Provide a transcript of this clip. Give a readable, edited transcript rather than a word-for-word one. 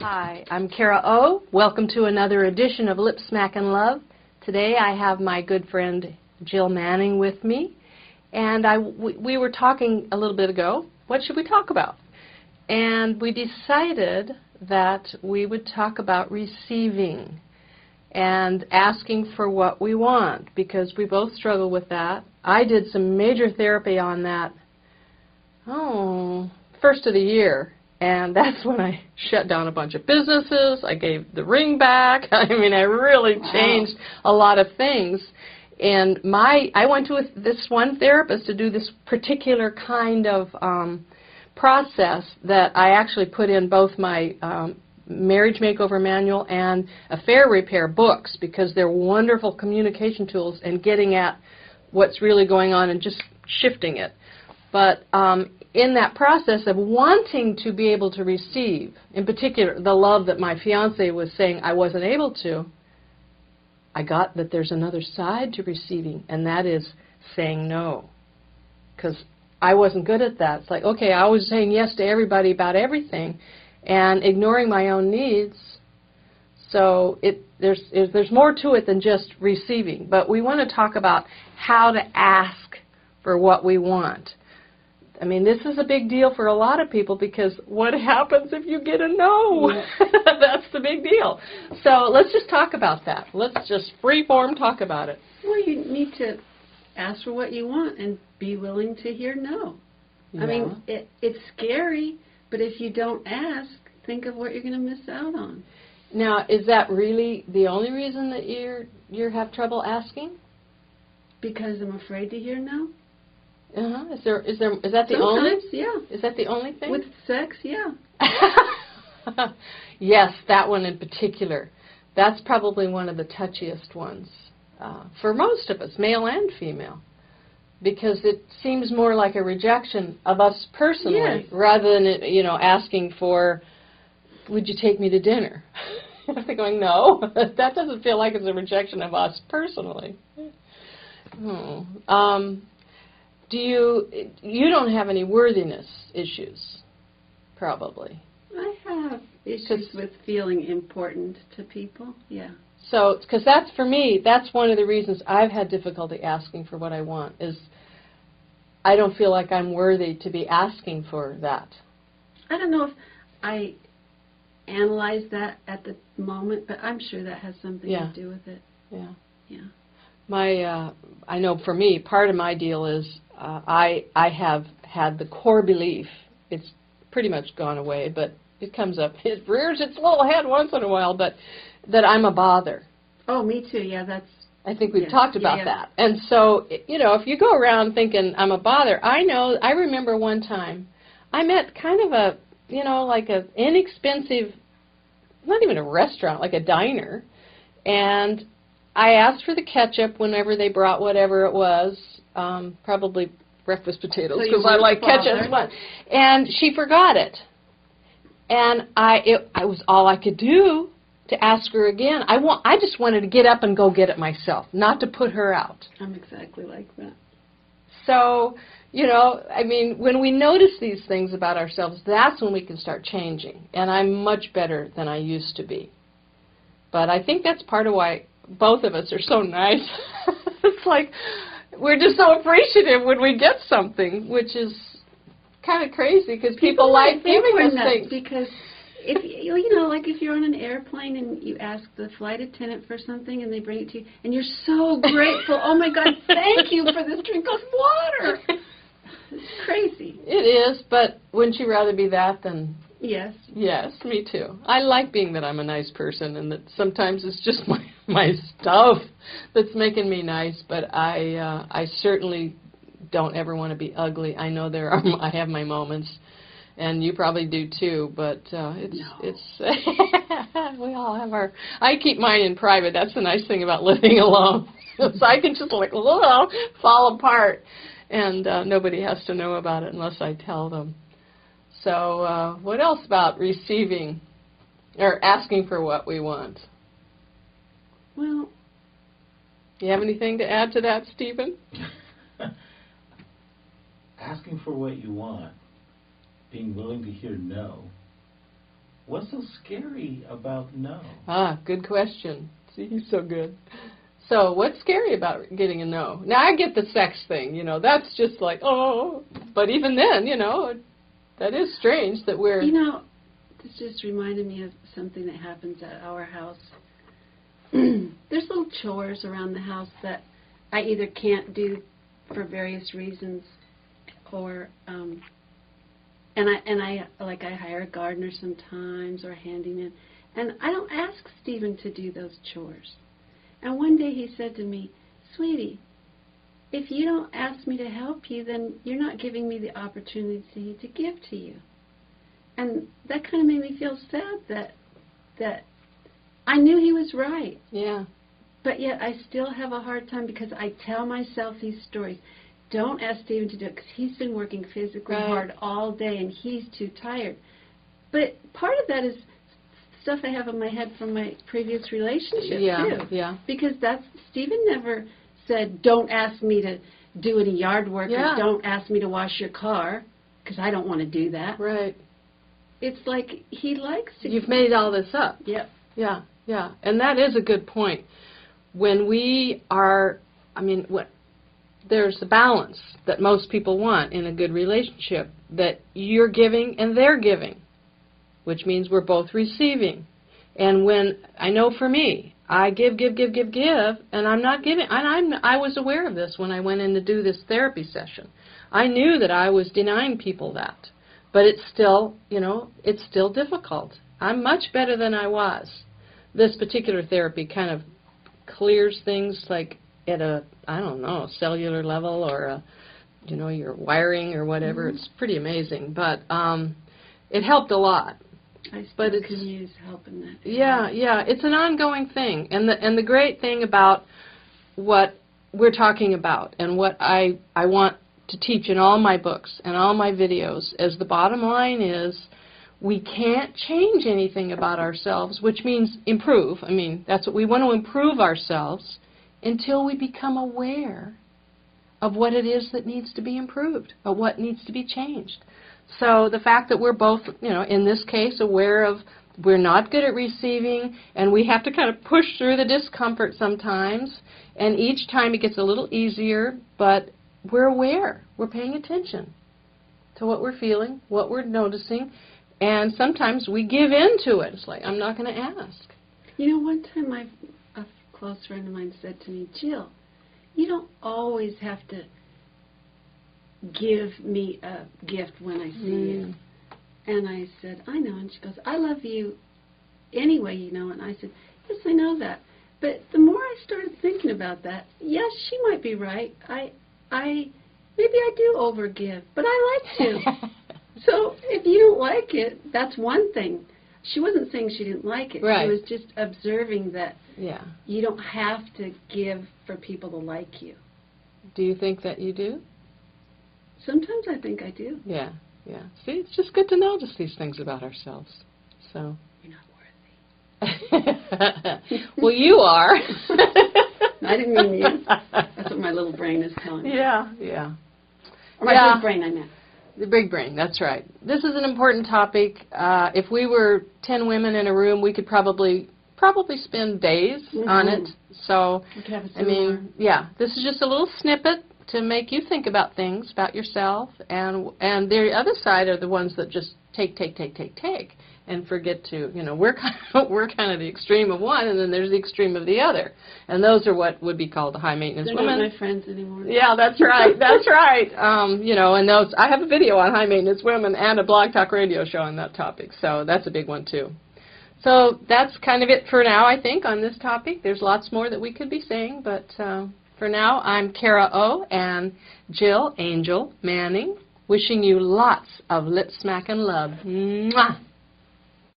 Hi, I'm Kara O. Welcome to another edition of Lip Smack and Love. Today I have my good friend Jil Manning with me, and we were talking a little bit ago, what should we talk about? And we decided that we would talk about receiving and asking for what we want, because we both struggle with that. I did some major therapy on that, first of the year. And that's when I shut down a bunch of businesses. I gave the ring back. I mean, I really changed a lot of things. And I went to this one therapist to do this particular kind of process that I actually put in both my marriage makeover manual and affair repair books, because they're wonderful communication tools and getting at what's really going on and just shifting it. But in that process of wanting to be able to receive, in particular the love that my fiance was saying I wasn't able to, I got that there's another side to receiving, and that is saying no. Because I wasn't good at that. It's like, okay, I was saying yes to everybody about everything and ignoring my own needs. So there's more to it than just receiving. But we want to talk about how to ask for what we want. I mean, this is a big deal for a lot of people, because what happens if you get a no? That's the big deal. So let's just talk about that. Let's just free-form talk about it. Well, you need to ask for what you want and be willing to hear no. Yeah. I mean, it's scary, but if you don't ask, think of what you're going to miss out on. Now, is that really the only reason that you have trouble asking? Because I'm afraid to hear no. Is that the Sometimes, only? yeah. Is that the only thing? With sex, yeah. Yes, that one in particular. That's probably one of the touchiest ones for most of us, male and female, because it seems more like a rejection of us personally, yes, rather than asking for, would you take me to dinner? They're going, no, that doesn't feel like it's a rejection of us personally. You don't have any worthiness issues, probably. I have issues with feeling important to people, yeah. So, because that's, for me, that's one of the reasons I've had difficulty asking for what I want, is I don't feel like I'm worthy to be asking for that. I don't know if I analyze that at the moment, but I'm sure that has something to do with it. Yeah. Yeah. I know for me, part of my deal is I have had the core belief, it's pretty much gone away, but it comes up, it rears its little head once in a while, but that I'm a bother. Oh, me too, yeah, I think we've talked about that. And so, if you go around thinking I'm a bother, I remember one time I met kind of a, like an inexpensive, not even a restaurant, like a diner, and I asked for the ketchup whenever they brought whatever it was, probably breakfast potatoes, because I like ketchup. And she forgot it. And I was all I could do to ask her again. I just wanted to get up and go get it myself, not to put her out. I'm exactly like that. So, I mean, when we notice these things about ourselves, that's when we can start changing. And I'm much better than I used to be. But I think that's part of why both of us are so nice. It's like we're just so appreciative when we get something, which is kind of crazy, because people like giving us things. Because if like if you're on an airplane and you ask the flight attendant for something and they bring it to you and you're so grateful, oh my God, thank you for this drink of water. It's crazy. It is, but wouldn't you rather be that than... Yes. Yes, me too. I like being that I'm a nice person, and that sometimes it's just my stuff that's making me nice, but I certainly don't ever want to be ugly. I know I have my moments, and you probably do too, but it's we all have our... I keep mine in private. That's the nice thing about living alone. So I can just fall apart, and nobody has to know about it unless I tell them. So what else about receiving or asking for what we want? Well, do you have anything to add to that, Stephen? Asking for what you want, being willing to hear no, What's so scary about no? Ah, good question. See, he's so good. So what's scary about getting a no? Now, I get the sex thing, you know, that's just like, oh, but even then, you know, that is strange that we're... You know, this just reminded me of something that happens at our house. There's little chores around the house that I either can't do for various reasons, or and I hire a gardener sometimes or a handyman, and I don't ask Stephen to do those chores. And one day he said to me, "Sweetie, if you don't ask me to help you, then you're not giving me the opportunity to give to you." And that kind of made me feel sad that I knew he was right. Yeah. But yet I still have a hard time because I tell myself these stories. Don't ask Stephen to do it because he's been working physically hard all day and he's too tired. But part of that is stuff I have in my head from my previous relationship too. Yeah. Because Stephen never said, "Don't ask me to do any yard work," or "Don't ask me to wash your car," because I don't want to do that. Right. It's like he likes to. You've made all this up. Yep. Yeah. And that is a good point. When we are, there's a balance that most people want in a good relationship, that you're giving and they're giving, which means we're both receiving. And when, I know for me, I give, and I'm not giving, and I was aware of this when I went in to do this therapy session. I knew that I was denying people that, but it's still, it's still difficult. I'm much better than I was. This particular therapy kind of clears things like at a, cellular level or your wiring or whatever. It's pretty amazing, but it helped a lot. I still can use help in that. Yeah, it's an ongoing thing, and the great thing about what we're talking about and what I want to teach in all my books and all my videos is the bottom line is we can't change anything about ourselves, which means improve. That's what we want to improve ourselves until we become aware of what it is that needs to be improved, or what needs to be changed. So the fact that we're both, in this case, aware of we're not good at receiving, and we have to kind of push through the discomfort sometimes, and each time it gets a little easier, but we're aware. We're paying attention to what we're feeling, what we're noticing, and sometimes we give in to it. It's like, I'm not going to ask. One time a close friend of mine said to me, "Jill, you don't always have to give me a gift when I see you." And I said, "I know." And she goes, "I love you anyway, And I said, "Yes, I know that." But the more I started thinking about that, yes, she might be right. Maybe I do overgive, but I like to. So if you don't like it, that's one thing. She wasn't saying she didn't like it. Right. She was just observing that you don't have to give for people to like you. Do you think that you do? Sometimes I think I do. Yeah. See, it's just good to notice these things about ourselves. So you're not worthy. Well, you are. I didn't mean you. That's what my little brain is telling me. Yeah. Or my big brain, I meant. The big brain, that's right. This is an important topic. If we were 10 women in a room, we could probably spend days on it. So, this is just a little snippet to make you think about things, about yourself, and the other side are the ones that just take, and forget to, we're kind of the extreme of one, and then there's the extreme of the other, and those are what would be called the high maintenance women. They're not my friends anymore. Yeah, that's right. That's right. And those, I have a video on high maintenance women and a blog talk radio show on that topic, so that's a big one too. So that's kind of it for now, I think, on this topic. There's lots more that we could be saying, but for now, I'm Kara O. and Jill Angel Manning, wishing you lots of lip smack and love. Mwah!